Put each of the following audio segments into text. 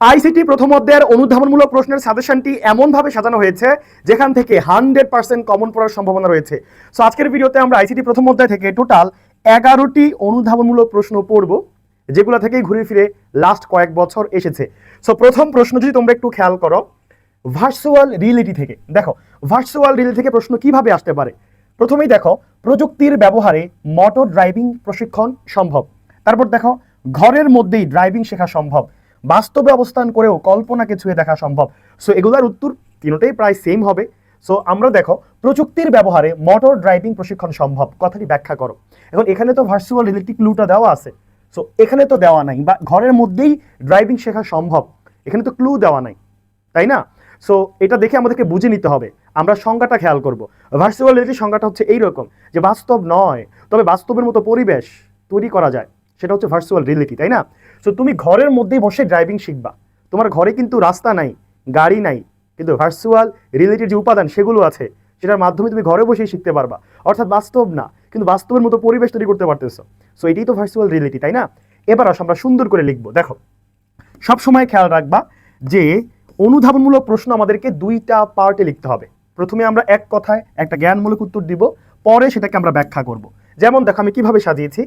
ICT প্রথম অধ্যায়ের অনুধাবনমূলক প্রশ্নের সাজেশনটি এমনভাবে সাজানো হয়েছে যেখান থেকে 100% কমন পড়ার সম্ভাবনা রয়েছে। সো আজকের ভিডিওতে আমরা আইসিটি প্রথম অধ্যায় থেকে টোটাল 11টি অনুধাবনমূলক প্রশ্ন পড়ব, যেগুলো থেকেই ঘুরে ফিরে লাস্ট কয়েক বছর এসেছে। সো প্রথম প্রশ্ন যদি তোমরা একটু খেয়াল করো, ভার্চুয়াল রিয়েলিটি থেকে দেখো, ভার্চুয়াল রিয়েলিটি থেকে প্রশ্ন কিভাবে আসতে পারে। প্রথমেই দেখো, প্রযুক্তির ব্যবহারে মোটর ড্রাইভিং প্রশিক্ষণ সম্ভব। তারপর দেখো, ঘরের মধ্যেই ড্রাইভিং শেখা সম্ভব। বাস্তবে অবস্থান করেও কল্পনাকে ছুঁয়ে দেখা সম্ভব। সো এগুলোর উত্তর তিনটাই প্রায় সেম হবে। সো আমরা দেখো, প্রযুক্তির ব্যবহারে মোটর ড্রাইভিং প্রশিক্ষণ সম্ভব কথাটি ব্যাখ্যা করো। এখন এখানে তো ভার্চুয়াল রিয়েলিটি ক্লুটা দেওয়া আছে, সো এখানে তো দেওয়া নাই, বা ঘরের মধ্যেই ড্রাইভিং শেখা সম্ভব, এখানে তো ক্লু দেওয়া নাই, তাই না? সো এটা দেখে আমাদেরকে বুঝে নিতে হবে। আমরা সংজ্ঞাটা খেয়াল করব। ভার্চুয়াল রিয়েলিটির সংজ্ঞাটা হচ্ছে এইরকম, যে বাস্তব নয় তবে বাস্তবের মতো পরিবেশ তৈরি করা যায়, সেটা হচ্ছে ভার্চুয়াল রিয়েলিটি, তাই না? সো তুমি ঘরের মধ্যেই বসে ড্রাইভিং শিখবা, তোমার ঘরে কিন্তু রাস্তা নাই, গাড়ি নাই, কিন্তু ভার্চুয়াল রিয়েলিটির যে উপাদান সেগুলো আছে, সেটার মাধ্যমে তুমি ঘরে বসেই শিখতে পারবা। অর্থাৎ বাস্তব না, কিন্তু বাস্তবের মতো পরিবেশ তৈরি করতে পারতেছো। সো এটাই তো ভার্চুয়াল রিয়েলিটি, তাই না? এবার আসো আমরা সুন্দর করে লিখবো। দেখো, সবসময় খেয়াল রাখবা যে অনুধাবনমূলক প্রশ্ন আমাদেরকে দুইটা পার্টে লিখতে হবে। প্রথমে আমরা এক কথায় একটা জ্ঞানমূলক উত্তর দিব, পরে সেটাকে আমরা ব্যাখ্যা করব। যেমন দেখো আমি কিভাবে সাজিয়েছি,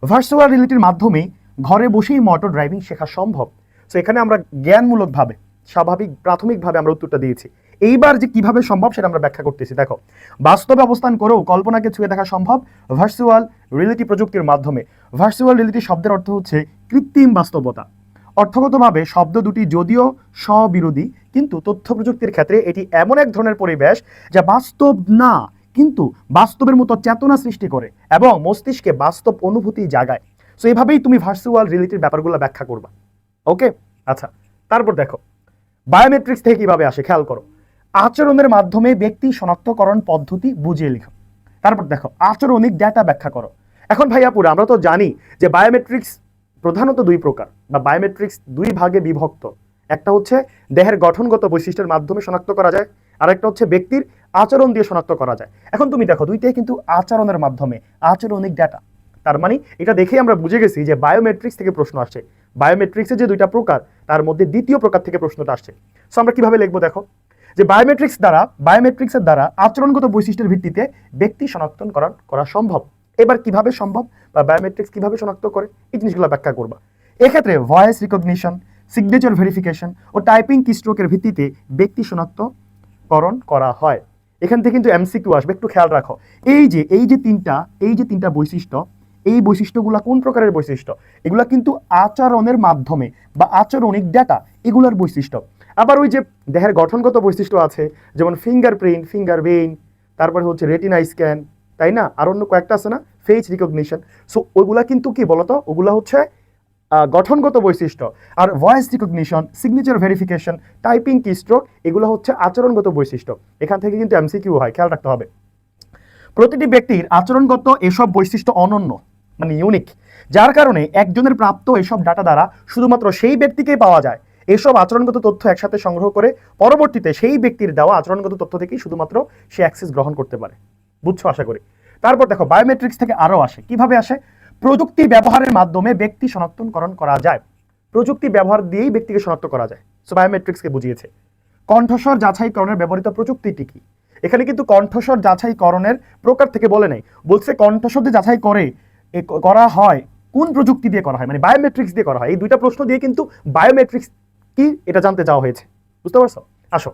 ভার্চুয়াল রিয়েলিটির মাধ্যমে ঘরে বসেই মোটর ড্রাইভিং শেখা সম্ভব। সো এখানে আমরা জ্ঞানমূলকভাবে স্বাভাবিক প্রাথমিকভাবে আমরা উত্তরটা দিয়েছি। এইবার যে কিভাবে সম্ভব সেটা আমরা ব্যাখ্যা করতেছি। দেখো, বাস্তবে অবস্থান করেও কল্পনাকে ছুঁয়ে দেখা সম্ভব ভার্চুয়াল রিয়েলিটি প্রযুক্তির মাধ্যমে। ভার্চুয়াল রিয়েলিটি শব্দের অর্থ হচ্ছে কৃত্রিম বাস্তবতা। অর্থগতভাবে শব্দ দুটি যদিও স্ববিরোধী, কিন্তু তথ্য প্রযুক্তির ক্ষেত্রে এটি এমন এক ধরনের পরিবেশ যা বাস্তব না, কিন্তু বাস্তবের মতো চেতনা সৃষ্টি করে এবং মস্তিষ্কে বাস্তব অনুভূতি জাগায়। সো এইভাবেই তুমি ভার্চুয়াল রিয়েলিটির ব্যাপারগুলো ব্যাখ্যা করবা। ওকে, আচ্ছা। তারপর দেখো, বায়োমেট্রিক্স থেকে কিভাবে আসে খেয়াল করো। আচরণের মাধ্যমে ব্যক্তি শনাক্তকরণ পদ্ধতি বুঝিয়ে লিখো। তারপর দেখো, আচরণিক ডেটা ব্যাখ্যা করো। এখন ভাইয়াপুরা আমরা তো জানি যে বায়োমেট্রিক্স প্রধানত দুই প্রকার, বা বায়োমেট্রিক্স দুই ভাগে বিভক্ত। একটা হচ্ছে দেহের গঠনগত বৈশিষ্ট্যের মাধ্যমে শনাক্ত করা যায়, আর একটা হচ্ছে ব্যক্তির আচরণ দিয়ে শনাক্ত করা যায়। এখন তুমি দেখো, দুইটাই কিন্তু আচরণের মাধ্যমে, আচরণিক ডেটা। তার মানে এটা দেখেই আমরা বুঝে গেছি যে বায়োমেট্রিক্স থেকে প্রশ্ন আসছে। বায়োমেট্রিক্সের যে দুইটা প্রকার, তার মধ্যে দ্বিতীয় প্রকার থেকে প্রশ্নটা আসছে। সো আমরা কিভাবে লিখবো দেখো, যে বায়োমেট্রিক্সের দ্বারা আচরণগত বৈশিষ্ট্যের ভিত্তিতে ব্যক্তি শনাক্তন করা সম্ভব। এবার কিভাবে সম্ভব, বা বায়োমেট্রিক্স কিভাবে শনাক্ত করে, এই জিনিসগুলো ব্যাখ্যা করবা। এক্ষেত্রে ভয়েস রিকগনিশন, সিগনেচার ভেরিফিকেশন ও টাইপিং কিস্ট্রোকের ভিত্তিতে ব্যক্তি শনাক্তকরণ করা হয়। এখান থেকে কিন্তু এমসিকিউ আসবে, একটু খেয়াল রাখো। এই যে তিনটা বৈশিষ্ট্য, এই বৈশিষ্ট্যগুলো কোন প্রকারের বৈশিষ্ট্য? এগুলা কিন্তু আচরণের মাধ্যমে বা আচরণিক ডেটা, এগুলার বৈশিষ্ট্য। আবার ওই যে দেহের গঠনগত বৈশিষ্ট্য আছে, যেমন ফিঙ্গারপ্রিন্ট, ফিঙ্গারভেইন, তারপরে হচ্ছে রেটিনা স্ক্যান, তাই না? আর অন্য কয়েকটা আছে না, ফেস রিকগনিশন। সো ওগুলা কিন্তু কি বলতো, ওগুলা হচ্ছে গঠনগত বৈশিষ্ট্য। আর voice recognition, signature verification, typing keystroke, এগুলো হচ্ছে আচরণগত বৈশিষ্ট্য। এখান থেকে কিন্তু এমসিকিউ হয়, খেয়াল রাখতে হবে। প্রতিটি ব্যক্তির আচরণগত এসব বৈশিষ্ট্য অনন্য, মানে ইউনিক, যার কারণে একজনের প্রাপ্ত এসব ডাটা দ্বারা শুধুমাত্র সেই ব্যক্তিকেই পাওয়া যায়। এসব আচরণগত তথ্য একসাথে সংগ্রহ করে পরবর্তীতে সেই ব্যক্তির দেওয়া আচরণগত তথ্য থেকেই শুধুমাত্র সে অ্যাক্সেস গ্রহণ করতে পারে। বুঝছো আশা করি। তারপর দেখো, বায়োমেট্রিক্স থেকে আরও আসে। কিভাবে আসে? প্রযুক্তি ব্যবহারের মাধ্যমে ব্যক্তি শনাক্তকরণ করা যায়। প্রযুক্তি ব্যবহার দিয়েই ব্যক্তিকে শনাক্ত করা যায়। সো বায়োমেট্রিক্সকে বুঝিয়েছে। কণ্ঠস্বর যাচাইকরণের ব্যবহৃত প্রযুক্তিটি কি? এখানে কিন্তু কণ্ঠস্বর যাচাইকরণের প্রকার থেকে বলে নাই, বলছে কণ্ঠস্বর যে যাচাই করা হয় কোন প্রযুক্তি দিয়ে করা হয়, মানে বায়োমেট্রিক্স দিয়ে করা হয়। এই দুইটা প্রশ্ন দিয়ে কিন্তু বায়োমেট্রিক্স কি এটা জানতে চাওয়া হয়েছে। বুঝতে পারছো? আসো,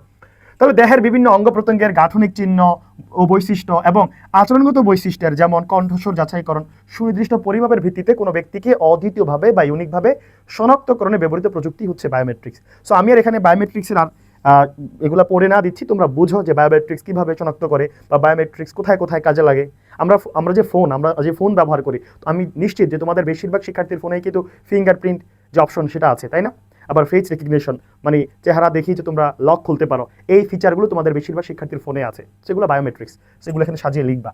তবে দেহের বিভিন্ন অঙ্গ প্রত্যঙ্গের গাঠনিক চিহ্ন ও বৈশিষ্ট্য এবং আচরণগত বৈশিষ্ট্যের, যেমন কণ্ঠস্বর যাচাইকরণ, সুনির্দিষ্ট পরিমাপের ভিত্তিতে কোনো ব্যক্তিকে অদ্বিতীয়ভাবে বা ইউনিকভাবে শনাক্তকরণে ব্যবহৃত প্রযুক্তি হচ্ছে বায়োমেট্রিক্স। সো আমি আর এখানে বায়োমেট্রিক্সের আর এগুলো পড়ে না দিচ্ছি, তোমরা বুঝো যে বায়োমেট্রিক্স কিভাবে শনাক্ত করে বা বায়োমেট্রিক্স কোথায় কোথায় কাজে লাগে। আমরা যে ফোন ব্যবহার করি, আমি নিশ্চিত যে তোমাদের বেশিরভাগ শিক্ষার্থীর ফোনেই কিন্তু ফিঙ্গারপ্রিন্ট যে অপশন সেটা আছে, তাই না? আবার ফেস রেকগনিশন, মানে চেহারা দেখি যে তোমরা লক খুলতে পারো, এই ফিচারগুলো তোমাদের বেশিরভাগ শিক্ষার্থীর ফোনে আছে, সেগুলো বায়োমেট্রিক্স। সেগুলো এখানে সাজিয়ে লিখবা।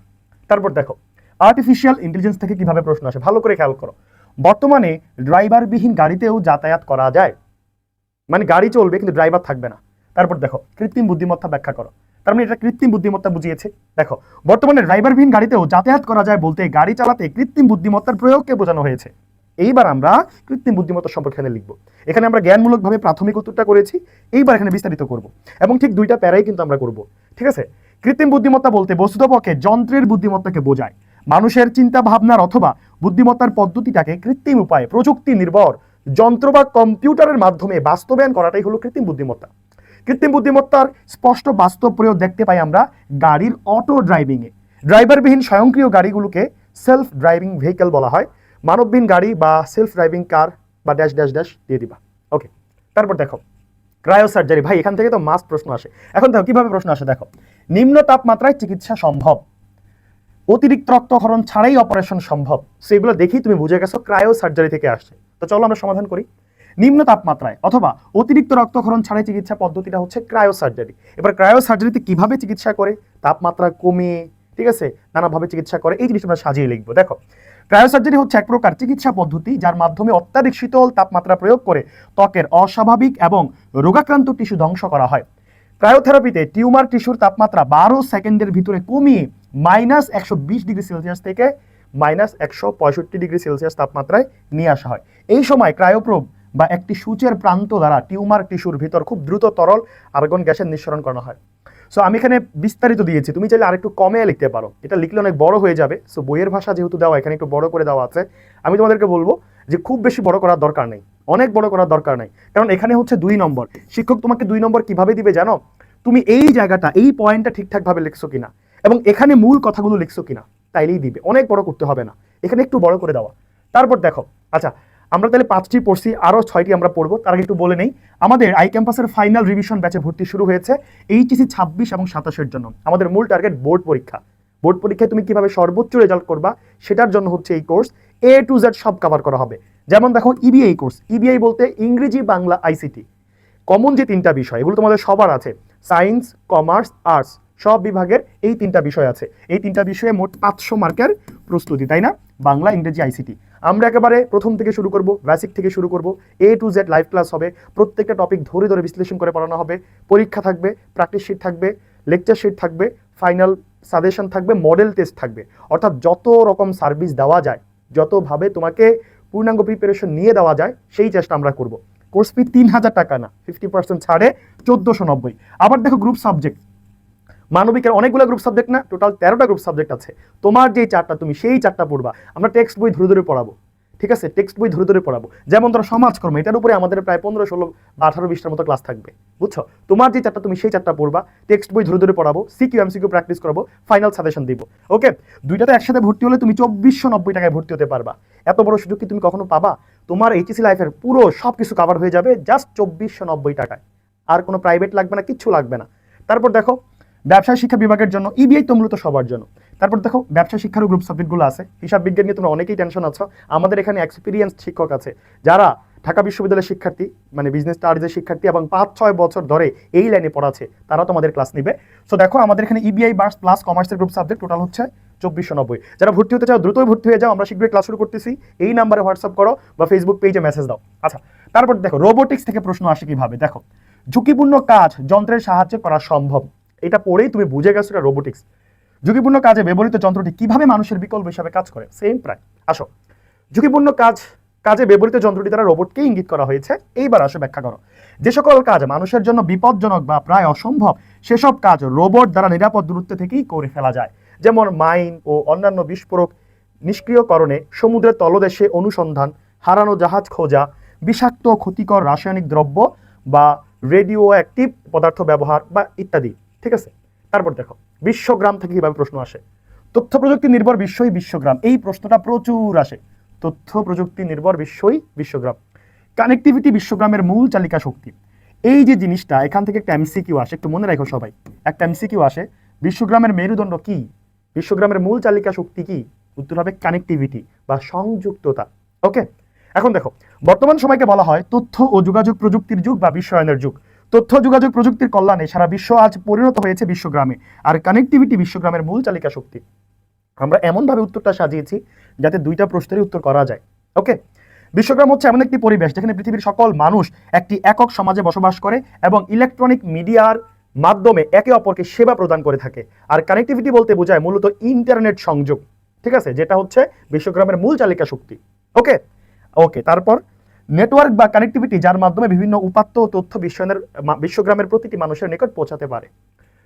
তারপর দেখো, আর্টিফিশিয়াল ইন্টেলিজেন্স থেকে কিভাবে প্রশ্ন আসে, ভালো করে খেয়াল করো। বর্তমানে ড্রাইভারবিহীন গাড়িতেও যাতায়াত করা যায়, মানে গাড়ি চলবে কিন্তু ড্রাইভার থাকবে না। তারপর দেখো, কৃত্রিম বুদ্ধিমত্তা ব্যাখ্যা করো। তার মানে এটা কৃত্রিম বুদ্ধিমত্তা বুঝিয়েছে। দেখো, বর্তমানে ড্রাইভারবিহীন গাড়িতেও যাতায়াত করা যায় বলতে গাড়ি চালাতে কৃত্রিম বুদ্ধিমত্তার প্রয়োগকে বোঝানো হয়েছে। এইবার আমরা কৃত্রিম বুদ্ধিমত্তা সম্পর্কে এখানে লিখবো। এখানে আমরা জ্ঞানমূলকভাবে প্রাথমিক উত্তরটা করেছি, এইবার এখানে বিস্তারিত করব এবং ঠিক দুইটা প্যারাই কিন্তু আমরা করব। ঠিক আছে, কৃত্রিম বুদ্ধিমত্তা বলতে বস্তুতপক্ষে যন্ত্রের বুদ্ধিমত্তাকে বোঝায়। মানুষের চিন্তা ভাবনার অথবা বুদ্ধিমত্তার পদ্ধতিটাকে কৃত্রিম উপায়ে প্রযুক্তি নির্ভর যন্ত্র বা কম্পিউটারের মাধ্যমে বাস্তবায়ন করাটাই হলো কৃত্রিম বুদ্ধিমত্তা। কৃত্রিম বুদ্ধিমত্তার স্পষ্ট বাস্তব প্রয়োগ দেখতে পাই আমরা গাড়ির অটো ড্রাইভিংয়ে। ড্রাইভারবিহীন স্বয়ংক্রিয় গাড়িগুলোকে সেলফ ড্রাইভিং ভেহিকেল বলা হয়। মানববিহীন গাড়ি বা সেলফ ড্রাইভিং কার বা ড্যাশ ড্যাশ ড্যাশ দিয়ে দিবা। ওকে, তারপর দেখো ক্রায়োসার্জারি। ভাই এখান থেকে তো মাস্ট প্রশ্ন আসে। এখন দেখো কিভাবে প্রশ্ন আসে, দেখো নিম্ন তাপমাত্রায় চিকিৎসা সম্ভব, অতিরিক্ত রক্তক্ষরণ ছাড়াই অপারেশন সম্ভব। সেগুলো দেখি তুমি বুঝে গেছো ক্রায়োসার্জারি থেকে আসছে। তো চলো আমরা সমাধান করি। নিম্ন তাপমাত্রায় অথবা অতিরিক্ত রক্তক্ষরণ ছাড়াই চিকিৎসা পদ্ধতিটা হচ্ছে ক্রায়োসার্জারি। এবার ক্রায়োসার্জারিতে কিভাবে চিকিৎসা করে, তাপমাত্রা কমিয়ে, ঠিক আছে, নানাভাবে চিকিৎসা করে, এই জিনিসটা আমরা সাজিয়ে লিখবো। দেখো ক্রায়োসার্জারি হচ্ছে এক প্রকার চিকিৎসা পদ্ধতি যার মাধ্যমে অত্যাধিক শীতল তাপমাত্রা প্রয়োগ করে ত্বকের অস্বাভাবিক এবং রোগাক্রান্ত টিস্যু ধ্বংস করা হয়। ক্রায়োথেরাপিতে টিউমার টিস্যুর তাপমাত্রা 12 সেকেন্ডের ভিতরে কমিয়ে -120°C থেকে -165°C তাপমাত্রায় নিয়ে আসা হয়। এই সময় ক্রায়োপ্রোব বা একটি সূচের প্রান্ত দ্বারা টিউমার টিস্যুর ভিতর খুব দ্রুত তরল আর্গন গ্যাসের নিঃসরণ করানো হয়। সো আমি এখানে বিস্তারিত দিয়েছি, তুমি চাইলে আরেকটু কমে লিখতে পারো, এটা লিখলে অনেক বড় হয়ে যাবে। সো বইয়ের ভাষা যেহেতু দেওয়া, এখানে একটু বড় করে দেওয়া আছে। আমি তোমাদেরকে বলবো যে খুব বেশি বড় করার দরকার নেই, অনেক বড় করার দরকার নেই, কারণ এখানে হচ্ছে 2 নম্বর। শিক্ষক তোমাকে 2 নম্বর কিভাবে দিবে জানো, তুমি এই জায়গাটা, এই পয়েন্টটা ঠিকঠাকভাবে লিখছো কিনা এবং এখানে মূল কথাগুলো লিখছো কিনা, তাইলেই দিবে। অনেক বড় করতে হবে না, এখানে একটু বড় করে দেওয়া। তারপর দেখো, আচ্ছা আমরা তাহলে 5টি পড়ছি, আরও 6টি আমরা পড়বো। তার আগে একটু বলে নেই, আমাদের আই ক্যাম্পাসের ফাইনাল রিভিশন ব্যাচে ভর্তি শুরু হয়েছে এইচএসসি 26 এবং 27-এর জন্য। আমাদের মূল টার্গেট বোর্ড পরীক্ষা। বোর্ড পরীক্ষায় তুমি কিভাবে সর্বোচ্চ রেজাল্ট করবা সেটার জন্য হচ্ছে এই কোর্স। A to Z সব কভার করা হবে। যেমন দেখো ইবিআই কোর্স, ইবিআই বলতে ইংরেজি, বাংলা, আইসিটি, কমন যে 3টা বিষয় এগুলো তোমাদের সবার আছে। সায়েন্স, কমার্স, আর্টস সব বিভাগের এই 3টা বিষয় আছে। এই 3টা বিষয়ে মোট 500 মার্কের প্রস্তুতি, তাই না? বাংলা, ইংরেজি, আইসিটি। আমরা একেবারে প্রথম থেকে শুরু করব, বেসিক থেকে শুরু করব। A to Z live class হবে, প্রত্যেকটা টপিক ধরে ধরে বিশ্লেষণ করে পড়ানো হবে। পরীক্ষা থাকবে, প্র্যাকটিস শিট থাকবে, লেকচার শিট থাকবে, ফাইনাল সাজেশন থাকবে, মডেল টেস্ট থাকবে। অর্থাৎ যত রকম সার্ভিস দেওয়া যায়, যতভাবে তোমাকে পূর্ণাঙ্গ প্রিপারেশন নিয়ে দেওয়া যায়, সেই চেষ্টা আমরা করব। কোর্স ফি 3000 টাকা না, 50% ছাড়ে 1490। আবার দেখো গ্রুপ সাবজেক্ট, মানবিকের অনেকগুলো গ্রুপ সাবজেক্ট না, টোটাল 13টা গ্রুপ সাবজেক্ট আছে। তোমার যে 4টা, তুমি সেই 4টা পড়বা। আমরা টেক্সট বই ধরে ধরে পড়াবো, ঠিক আছে? টেক্সট বই ধরে ধরে পড়াবো। যেমন ধরো সমাজকর্ম, এটার উপরে আমাদের প্রায় 15, 16 বা 18, 20টার মতো ক্লাস থাকবে, বুঝছো? তোমার যে 4টা, তুমি সেই 4টা পড়বা। টেক্সট বই ধরে ধরে পড়াবো, সিকিউ এমসিকিউ প্র্যাকটিস করাবো, ফাইনাল সাজেশন দিব। ওকে, দুইটাতে একসাথে ভর্তি হলে তুমি 2490 টাকায় ভর্তি হতে পারবা। এত বড় সুযোগ কি তুমি কখনো পাবা? তোমার এইচএসসি লাইফের পুরো সব কিছু কভার হয়ে যাবে জাস্ট 2490 টাকায়। আর কোনো প্রাইভেট লাগবে না, কিচ্ছু লাগবে না। তারপর দেখো ব্যবসায় শিক্ষা বিভাগের জন্য ইবিআই তো মূলত সবার জন্য। তারপর দেখো ব্যবসা শিক্ষারও গ্রুপ সাবজেক্টগুলো আছে। হিসাব বিজ্ঞান নিয়ে তোমরা অনেকেই টেনশন আছো। আমাদের এখানে এক্সপিরিয়েন্স শিক্ষক আছে যারা ঢাকা বিশ্ববিদ্যালয়ের শিক্ষার্থী, মানে বিজনেস স্টাডিজের শিক্ষার্থী এবং 5-6 বছর ধরে এই লাইনে পড়াচ্ছে, তারা তোমাদের ক্লাস নিবে। সো দেখো আমাদের এখানে ইবিআই বার্স প্লাস কমার্সের গ্রুপ সাবজেক্ট টোটাল হচ্ছে 2490। যারা ভর্তি হতে চাও দ্রুতই ভর্তি হয়ে যাও, আমরা শীঘ্রই ক্লাস শুরু করতেছি। এই নাম্বারে হোয়াটসঅ্যাপ করো বা ফেসবুক পেজে মেসেজ দাও। আচ্ছা, তারপর দেখো রোবোটিক্স থেকে প্রশ্ন আসে কিভাবে। দেখো ঝুঁকিপূর্ণ কাজ যন্ত্রের সাহায্যে করা সম্ভব, এটা পড়েই তুমি বুঝে গেছো এটা রোবোটিক্স। ঝুঁকিপূর্ণ কাজে ব্যবহৃত যন্ত্রটি কিভাবে মানুষের বিকল্প হিসাবে কাজ করে, সেম প্রায়। আসো, ঝুঁকিপূর্ণ কাজে ব্যবহৃত যন্ত্রটি দ্বারা রোবটকে ইঙ্গিত করা হয়েছে। এইবার আসো ব্যাখ্যা করো। যে সকল কাজ মানুষের জন্য বিপজ্জনক বা প্রায় অসম্ভব, সেসব কাজ রোবট দ্বারা নিরাপদ দূরত্ব থেকেই করে ফেলা যায়। যেমন মাইন ও অন্যান্য বিস্ফোরক নিষ্ক্রিয়করণে, সমুদ্রের তলদেশে অনুসন্ধান, হারানো জাহাজ খোঁজা, বিষাক্ত ক্ষতিকর রাসায়নিক দ্রব্য বা রেডিও অ্যাক্টিভ পদার্থ ব্যবহার বা ইত্যাদি, ঠিক আছে? তারপর দেখো বিশ্বগ্রাম থেকে কিভাবে প্রশ্ন আসে। তথ্য প্রযুক্তি নির্ভর বিশ্বই বিশ্বগ্রাম, এই প্রশ্নটা প্রচুর আসে। তথ্য প্রযুক্তি নির্ভর বিশ্বই বিশ্বগ্রাম। কানেক্টিভিটি বিশ্বগ্রামের মূল চালিকা শক্তি। এই যে জিনিসটা, এখান থেকে একটা এমসিকিউ আসে, একটু মনে রাখো সবাই। একটা এমসিকিউ আসে, বিশ্বগ্রামের মেরুদণ্ড কি, বিশ্বগ্রামের মূল চালিকা শক্তি কি? উত্তর হবে কানেক্টিভিটি বা সংযুক্ততা। ওকে, এখন দেখো বর্তমান সময়কে বলা হয় তথ্য ও যোগাযোগ প্রযুক্তির যুগ বা বিশ্বায়নের যুগ। তথ্য যোগাযোগ প্রযুক্তির কল্যাণে সারা বিশ্ব আজ পরিণত হয়েছে বিশ্বগ্রামে, আর কানেক্টিভিটি বিশ্বগ্রামের মূল চালিকা শক্তি। আমরা এমনভাবে উত্তরটা সাজিয়েছি যাতে 2টা প্রশ্নেরই উত্তর করা যায়। ওকে, বিশ্বগ্রাম হচ্ছে এমন একটি পরিবেশ যেখানে পৃথিবীর সকল মানুষ একটি একক সমাজে বসবাস করে এবং ইলেকট্রনিক মিডিয়ার মাধ্যমে একে অপরকে সেবা প্রদান করে থাকে। আর কানেক্টিভিটি বলতে বোঝায় মূলত ইন্টারনেট সংযোগ, ঠিক আছে, যেটা হচ্ছে বিশ্বগ্রামের মূল চালিকা শক্তি। ওকে, ওকে, তারপর নেটওয়ার্ক বা কানেক্টিভিটি যার মাধ্যমে বিভিন্ন উপাত্ত ও তথ্য বিশ্বগ্রামের প্রতিটি মানুষের নিকট পৌঁছাতে পারে।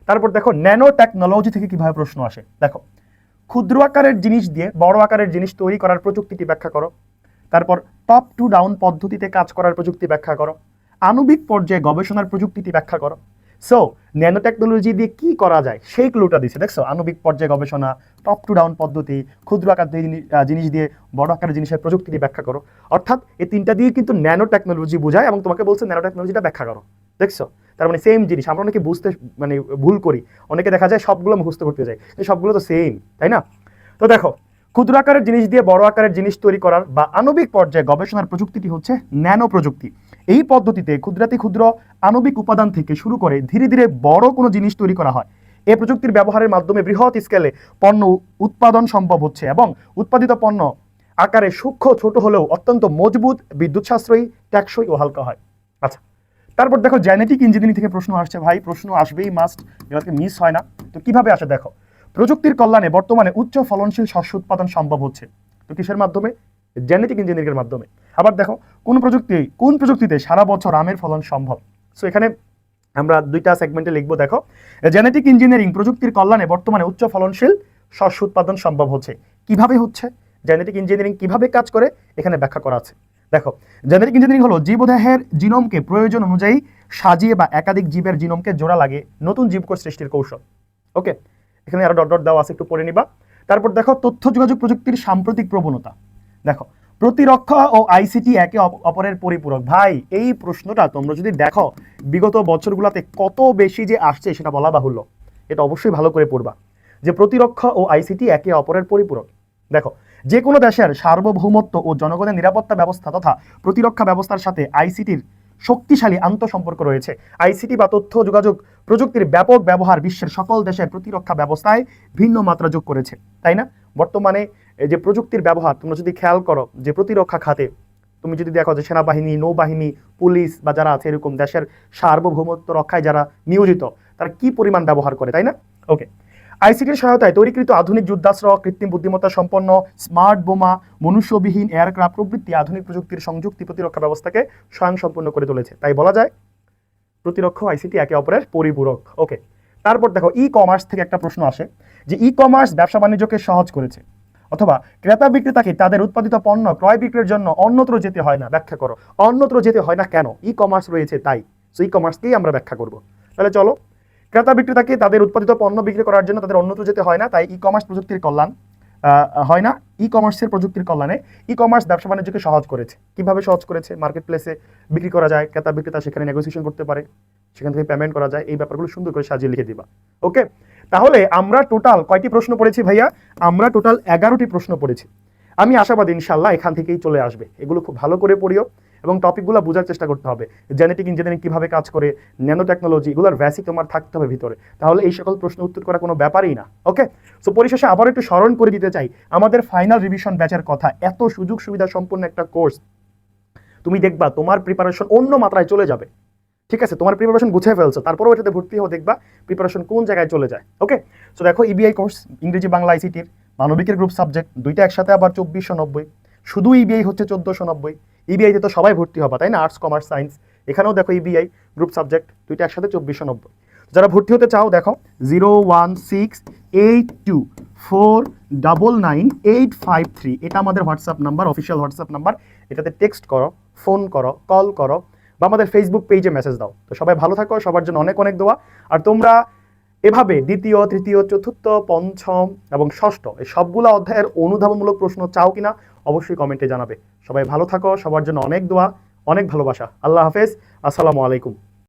তারপর দেখো ন্যানো টেকনোলজি থেকে কিভাবে প্রশ্ন আসে। দেখো, ক্ষুদ্র আকারের জিনিস দিয়ে বড় আকারের জিনিস তৈরি করার প্রযুক্তিটি ব্যাখ্যা করো। তারপর টপ টু ডাউন পদ্ধতিতে কাজ করার প্রযুক্তি ব্যাখ্যা করো। আণবিক পর্যায়ে গবেষণার প্রযুক্তিটি ব্যাখ্যা করো। সো ন্যানো টেকনোলজি দিয়ে কি করা যায় সেই ক্লুটা দিচ্ছে। দেখছো, আণবিক পর্যায়ে গবেষণা, টপ টু ডাউন পদ্ধতি, ক্ষুদ্র আকার জিনিস দিয়ে বড় আকারের জিনিসের প্রযুক্তিটি ব্যাখ্যা করো। অর্থাৎ এই তিনটা দিয়ে কিন্তু ন্যানো টেকনোলজি বোঝায় এবং তোমাকে বলছে ন্যানো টেকনোলজিটা ব্যাখ্যা করো। দেখছো, তার মানে সেম জিনিস। আমরা অনেকে বুঝতে মানে ভুল করি, অনেকে দেখা যায় সবগুলো মুখস্থ করতে যায়, সবগুলো তো সেম, তাই না? তো দেখো, ক্ষুদ্র আকারের জিনিস দিয়ে বড় আকারের জিনিস তৈরি করার বা আণবিক পর্যায়ে গবেষণার প্রযুক্তিটি হচ্ছে ন্যানো প্রযুক্তি। এই পদ্ধতিতে ক্ষুদ্রাতি ক্ষুদ্র আণবিক উপাদান থেকে শুরু করে ধীরে ধীরে বড় কোনো জিনিস তৈরি করা হয়। এই প্রযুক্তির ব্যবহারের মাধ্যমে বৃহৎ স্কেলে পণ্য উৎপাদন সম্ভব হচ্ছে এবং উৎপাদিত পণ্য আকারে সূক্ষ্ম ছোট হলেও অত্যন্ত মজবুত, বিদ্যুৎ সাশ্রয়ী, টেকসই ও হালকা হয়। আচ্ছা, তারপর দেখো জেনেটিক ইঞ্জিনিয়ারিং থেকে প্রশ্ন আসছে। ভাই, প্রশ্ন আসবেই, মাস্ট, এগুলোকে মিস হয় না। তো কিভাবে আসে দেখো, প্রযুক্তির কল্যাণে বর্তমানে উচ্চ ফলনশীল শস্য উৎপাদন সম্ভব হচ্ছে। তো কিসের মাধ্যমে? জেনেটিক ইঞ্জিনিয়ারিংয়ের মাধ্যমে। আবার দেখো, কোন প্রযুক্তিতে সারা বছর আমের ফলন সম্ভব। সো এখানে আমরা দুইটা সেগমেন্টে লিখবো। দেখো, জেনেটিক ইঞ্জিনিয়ারিং প্রযুক্তির কল্যাণে বর্তমানে উচ্চ ফলনশীল শস্য উৎপাদন সম্ভব হচ্ছে। কিভাবে হচ্ছে, জেনেটিক ইঞ্জিনিয়ারিং কিভাবে কাজ করে এখানে ব্যাখ্যা করা আছে। দেখো, জেনেটিক ইঞ্জিনিয়ারিং হলো জীবদেহের জিনোমকে প্রয়োজন অনুযায়ী সাজিয়ে বা একাধিক জীবের জিনোমকে জোড়া লাগিয়ে নতুন জীবকোষ সৃষ্টির কৌশল। ওকে, এখানে আরো ডট ডট দেওয়া আছে, একটু পড়ে নিবা। তারপর দেখো, তথ্য যোগাযোগ প্রযুক্তির সাম্প্রতিক প্রবণতা। দেখো, প্রতিরক্ষা ও আইসিটি একে অপরের পরিপূরক। ভাই, এই প্রশ্নটা তোমরা যদি দেখো বিগত বছরগুলোতে কত বেশি যে আসছে সেটা বলা বাহুল্য। এটা অবশ্যই ভালো করে পড়বা যে প্রতিরক্ষা ও আইসিটি একে অপরের পরিপূরক। দেখো, যে কোনো দেশের সার্বভৌমত্ব ও জনগণের নিরাপত্তা ব্যবস্থা তথা প্রতিরক্ষা ব্যবস্থার সাথে আইসিটির শক্তিশালী আন্তঃসম্পর্ক রয়েছে। আইসিটি বা তথ্য যোগাযোগ প্রযুক্তির ব্যাপক ব্যবহার বিশ্বের সকল দেশের প্রতিরক্ষা ব্যবস্থায় ভিন্ন মাত্রা যোগ করেছে, তাই না? বর্তমানে এই যে প্রযুক্তির ব্যবহার তোমরা যদি খেয়াল করো, যে প্রতিরক্ষা খাতে তুমি যদি দেখো যে সেনাবাহিনী, নৌবাহিনী, পুলিশ বা যারা আছে এরকম দেশের সার্বভৌমত্ব রক্ষায় যারা নিয়োজিত, তারা কি পরিমাণ ব্যবহার করে, তাই না? ওকে, আইসিটির সহায়তায় তৈরিকৃত আধুনিক যুদ্ধাস্ত্র, কৃত্রিম বুদ্ধিমত্তা সম্পন্ন স্মার্ট বোমা, মনুষ্যবিহীন এয়ারক্রাফট প্রভৃতি আধুনিক প্রযুক্তির সংযুক্তি প্রতিরক্ষা ব্যবস্থাকে স্বয়ংসম্পূর্ণ করে তুলেছে। তাই বলা যায় প্রতিরক্ষা আইসিটি একে অপরের পরিপূরক। ওকে, তারপর দেখো, ই কমার্স থেকে একটা প্রশ্ন আসে যে ই কমার্স ব্যবসা বাণিজ্যকে সহজ করেছে, অথবা ক্রেতা বিক্রেতাকে তাদের উৎপাদিত পণ্য ক্রয় বিক্রির জন্য অন্যত্র যেতে হয় না। ব্যাখ্যা করো, অন্যত্র যেতে হয় না কেন? ই কমার্স রয়েছে তাই। সো ই কমার্সকেই আমরা ব্যাখ্যা করব। তাহলে চলো, ক্রেতা বিক্রেতাকে তাদের উৎপাদিত পণ্য বিক্রি করার জন্য তাদের অন্যত্র যেতে হয় না, তাই ই কমার্স প্রযুক্তির কল্যাণ হয় না। ই কমার্সের প্রযুক্তির কল্যাণে ই কমার্স ব্যবসা বাণিজ্যকে সহজ করেছে। কিভাবে সহজ করেছে? মার্কেট প্লেসে বিক্রি করা যায়, ক্রেতা বিক্রেতা সেখানে নেগোসিয়েশন করতে পারে, সেখান থেকে পেমেন্ট করা যায়। এই ব্যাপারগুলো সুন্দর করে সাজিয়ে লিখে দিবা। ওকে, তাহলে আমরা টোটাল কয়টি প্রশ্ন পড়েছি ভাইয়া? আমরা টোটাল 11টি প্রশ্ন পড়েছি। আমি আশাবাদী ইনশাল্লাহ এখান থেকেই চলে আসবে। এগুলো খুব ভালো করে পড়িও এবং টপিকগুলো বোঝার চেষ্টা করতে হবে। জেনেটিক ইঞ্জিনিয়ারিং কিভাবে কাজ করে, ন্যানো টেকনোলজি, এগুলোর বেসিক তোমার থাকতে হবে ভিতরে, তাহলে এই সকল প্রশ্ন উত্তর করা কোনো ব্যাপারই না। ওকে, সো পরিশেষে আবার একটু স্মরণ করে দিতে চাই আমাদের ফাইনাল রিভিশন ব্যাচের কথা। এত সুযোগ সুবিধা সম্পন্ন একটা কোর্স, তুমি দেখবা তোমার প্রিপারেশন অন্য মাত্রায় চলে যাবে। ঠিক আছে, তোমার প্রিপারেশন গুছিয়ে ফেলছো, তারপরেও এটাতে ভর্তি হও, দেখবা প্রিপারেশন কোন জায়গায় চলে যায়। ওকে, সো দেখো, ইবিআই কোর্স ইংরেজি বাংলা আইসিটির মানবিকের গ্রুপ সাবজেক্ট দুইটা একসাথে আবার 2490, শুধু ইবিআই হচ্ছে 1490। ইবিআইতে তো সবাই ভর্তি হবা, তাই না? আর্টস, কমার্স, সায়েন্স, এখানেও দেখো ইবিআই গ্রুপ সাবজেক্ট দুইটা একসাথে 2490। যারা ভর্তি হতে চাও দেখো 01682499853, এটা আমাদের WhatsApp number, official WhatsApp number. এটাতে টেক্সট করো, ফোন করো, কল করো বা আমাদের ফেসবুক পেজে মেসেজ দাও। তো সবাই ভালো থাকো, সবার জন্য অনেক অনেক দোয়া। আর তোমরা এভাবে দ্বিতীয়, তৃতীয়, চতুর্থ, পঞ্চম এবং ষষ্ঠ এই সবগুলো অধ্যায়ের অনুধাবনমূলক প্রশ্ন চাও কিনা অবশ্যই কমেন্টে জানাবে। সবাই ভালো থাকো, সবার জন্য অনেক দোয়া, অনেক ভালোবাসা। আল্লাহ হাফেজ, আসসালামু আলাইকুম।